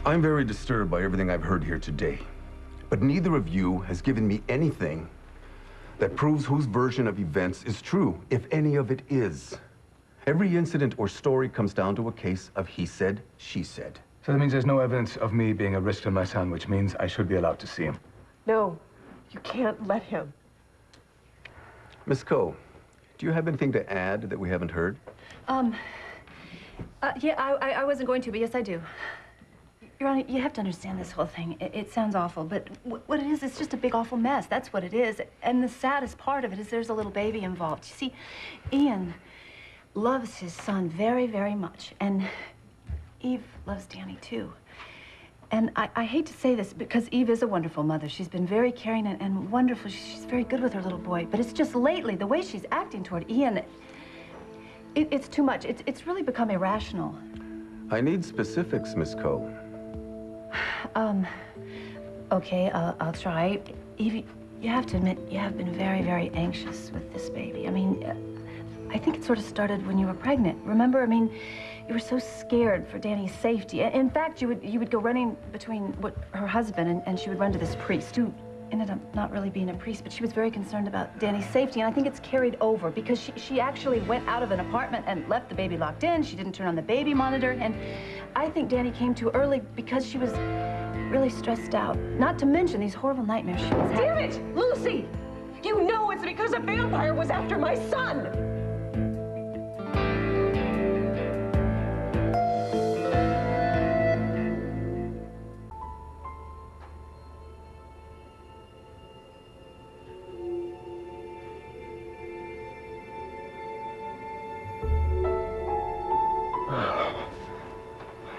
I'm very disturbed by everything I've heard here today. But neither of you has given me anything that proves whose version of events is true, if any of it is. Every incident or story comes down to a case of he said, she said. So that means there's no evidence of me being a risk to my son, which means I should be allowed to see him. No, you can't let him. Miss Coe, do you have anything to add that we haven't heard? Yeah, I wasn't going to, but yes, I do. Your Honor, you have to understand this whole thing. It sounds awful, but what it is, it's just a big, awful mess. That's what it is. And the saddest part of it is there's a little baby involved. You see, Ian loves his son very, very much. And Eve loves Danny, too. And I hate to say this, because Eve is a wonderful mother. She's been very caring and wonderful. She's very good with her little boy. But it's just lately, the way she's acting toward Ian, it's too much. It's really become irrational. I need specifics, Miss Coe. Okay, I'll try. Evie, you have to admit, you have been very, very anxious with this baby. I mean, I think it sort of started when you were pregnant. Remember? I mean, you were so scared for Danny's safety. In fact, you would go running between her husband and she would run to this priest who ended up not really being a priest, but she was very concerned about Danny's safety. And I think it's carried over because she actually went out of an apartment and left the baby locked in. She didn't turn on the baby monitor. And I think Danny came too early because she was really stressed out. Not to mention these horrible nightmares she was having. Damn it, Lucy! You know it's because a vampire was after my son!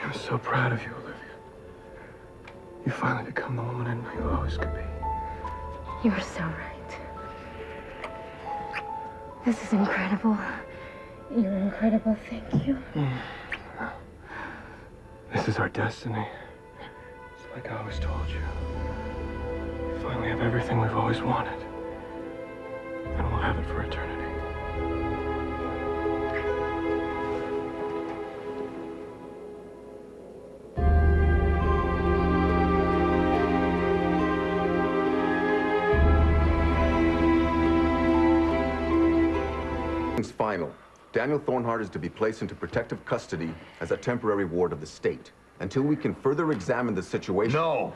I'm so proud of you, Olivia. You finally become the woman I knew you always could be. You were so right. This is incredible. You're incredible, thank you. This is our destiny. It's like I always told you. We finally have everything we've always wanted. And we'll have it for eternity. Final. Daniel Thornhart is to be placed into protective custody as a temporary ward of the state until we can further examine the situation. No!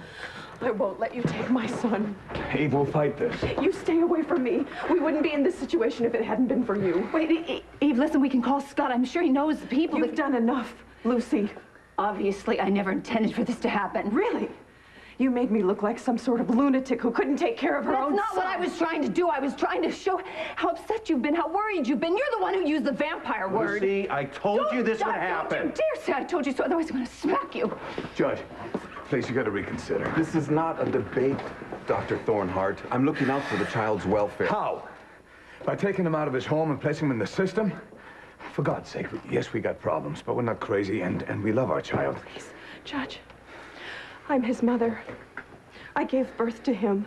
I won't let you take my son. Eve will fight this. You stay away from me. We wouldn't be in this situation if it hadn't been for you. Wait, Eve, listen, we can call Scott. I'm sure he knows the people. You've done enough, Lucy. Obviously, I never intended for this to happen. Really? You made me look like some sort of lunatic who couldn't take care of her own son. That's not what I was trying to do. I was trying to show how upset you've been, how worried you've been. You're the one who used the vampire word. Lucy, I told you this would happen. Don't you dare say I told you so, otherwise I'm going to smack you. Judge, please, you got to reconsider. This is not a debate, Dr. Thornhart. I'm looking out for the child's welfare. How? By taking him out of his home and placing him in the system? For God's sake, yes, we got problems, but we're not crazy, and we love our child. Please, Judge, I'm his mother. I gave birth to him.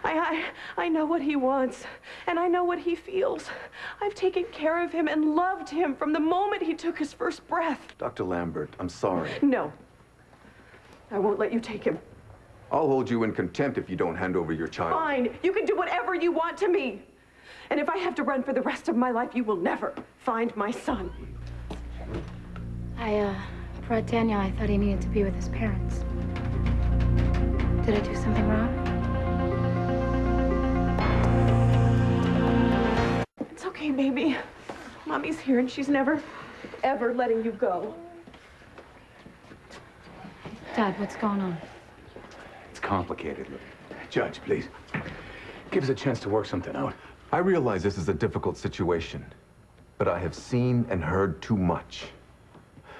I know what he wants, and I know what he feels. I've taken care of him and loved him from the moment he took his first breath. Dr. Lambert, I'm sorry. No. I won't let you take him. I'll hold you in contempt if you don't hand over your child. Fine. You can do whatever you want to me. And if I have to run for the rest of my life, you will never find my son. I brought Daniel. I thought he needed to be with his parents. Did I do something wrong? It's okay, baby. Mommy's here, and she's never, ever letting you go. Dad, what's going on? It's complicated. Look, Judge, please. Give us a chance to work something out. I realize this is a difficult situation, but I have seen and heard too much.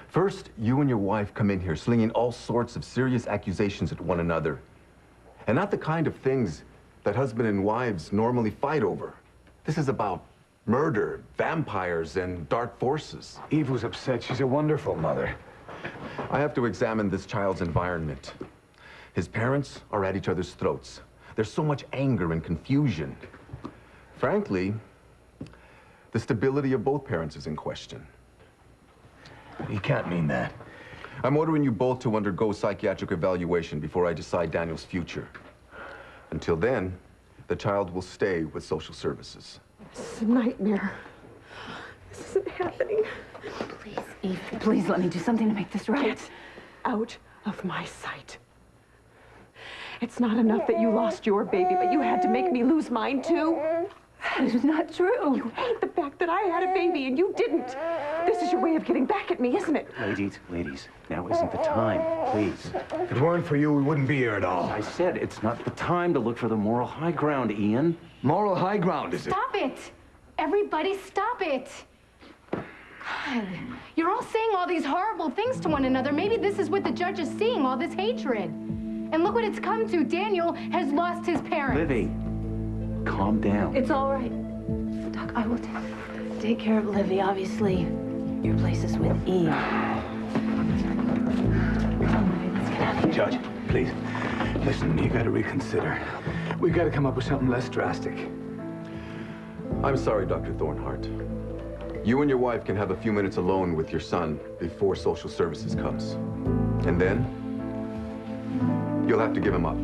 First, you and your wife come in here slinging all sorts of serious accusations at one another. And not the kind of things that husband and wives normally fight over. This is about murder, vampires, and dark forces. Eve was upset. She's a wonderful mother. I have to examine this child's environment. His parents are at each other's throats. There's so much anger and confusion. Frankly, the stability of both parents is in question. You can't mean that. I'm ordering you both to undergo psychiatric evaluation before I decide Daniel's future. Until then, the child will stay with social services. This is a nightmare. This isn't happening. Please, Eve, please let me do something to make this right. Get out of my sight. It's not enough that you lost your baby, but you had to make me lose mine too. That is not true. You hate the fact that I had a baby and you didn't. This is your way of getting back at me, isn't it? Ladies, now isn't the time, please. If it weren't for you, we wouldn't be here at all. I said it's not the time to look for the moral high ground, Ian. Moral high ground, is it? Stop it! Everybody stop it! God, you're all saying all these horrible things to one another. Maybe this is what the judge is seeing, all this hatred. And look what it's come to. Daniel has lost his parents. Livy, calm down. It's all right. Doc, I will take care of Livy, obviously. Your place is with Eve. Let's get out of here. Judge, please. Listen, you gotta reconsider. We gotta come up with something less drastic. I'm sorry, Dr. Thornhart. You and your wife can have a few minutes alone with your son before social services comes. And then, you'll have to give him up.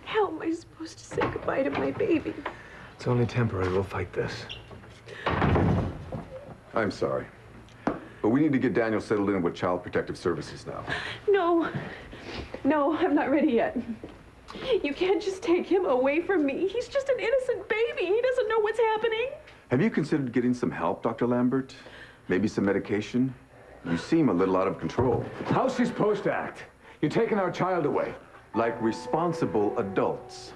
How am I supposed to say goodbye to my baby? It's only temporary. We'll fight this. I'm sorry. But we need to get Daniel settled in with Child Protective Services now. No. No, I'm not ready yet. You can't just take him away from me. He's just an innocent baby. He doesn't know what's happening. Have you considered getting some help, Dr. Lambert? Maybe some medication? You seem a little out of control. How's she supposed to act? You're taking our child away. Like responsible adults.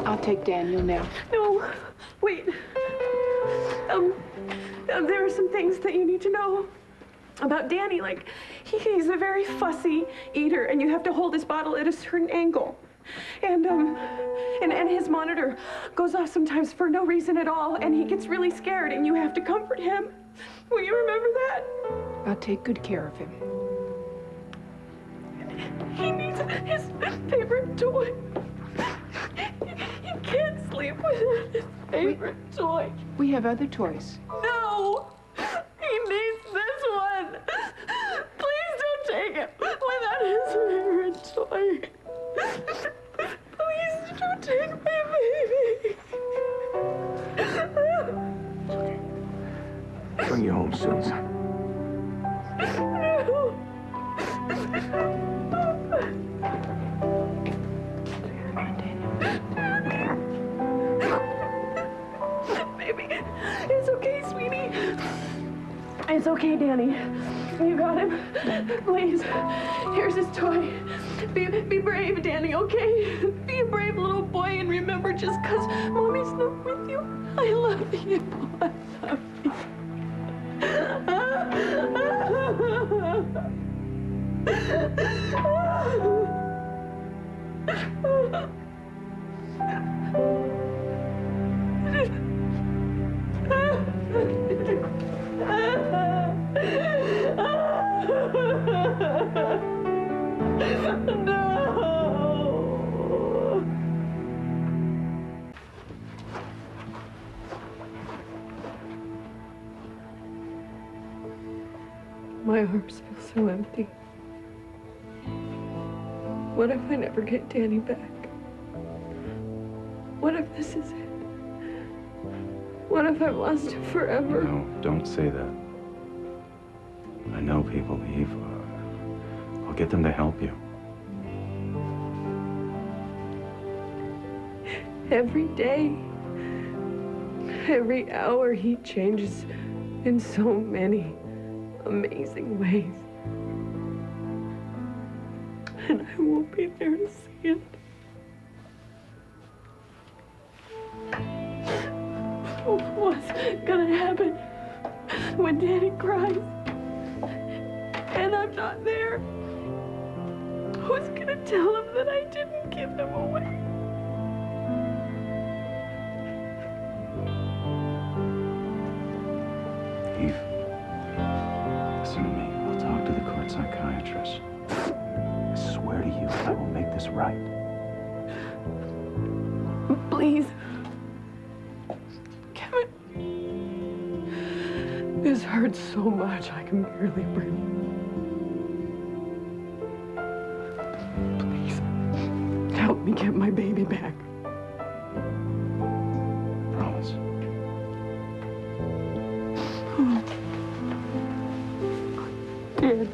I'll take Daniel now. No, wait. There are some things that you need to know about Danny. Like, he's a very fussy eater, and you have to hold his bottle at a certain angle. And his monitor goes off sometimes for no reason at all, and he gets really scared, and you have to comfort him. Will you remember that? I'll take good care of him. He needs his favorite toy. He can't sleep without his favorite toy. We have other toys. No! He needs this one! Please don't take it without his favorite toy. Please don't take my baby. Bring you home soon, son. No. Baby, it's okay, sweetie. It's okay, Danny. You got him. Please, here's his toy. Be brave, Danny, okay? Be a brave little boy, and remember, just because Mommy's not with you, I love you. I love you. No. My arms feel so empty. What if I never get Danny back? What if this is it? What if I've lost him forever? No, don't say that. I know people, Eve. I'll get them to help you. Every day, every hour, he changes in so many amazing ways. And I won't be there to see it. What's gonna happen when Danny cries and I'm not there? Who's gonna tell him that I didn't give him away? Eve, I'll talk to the court psychiatrist. I swear to you, I will make this right. Please. Kevin. This hurts so much, I can barely breathe. Please, help me get my baby back. Promise. Dad.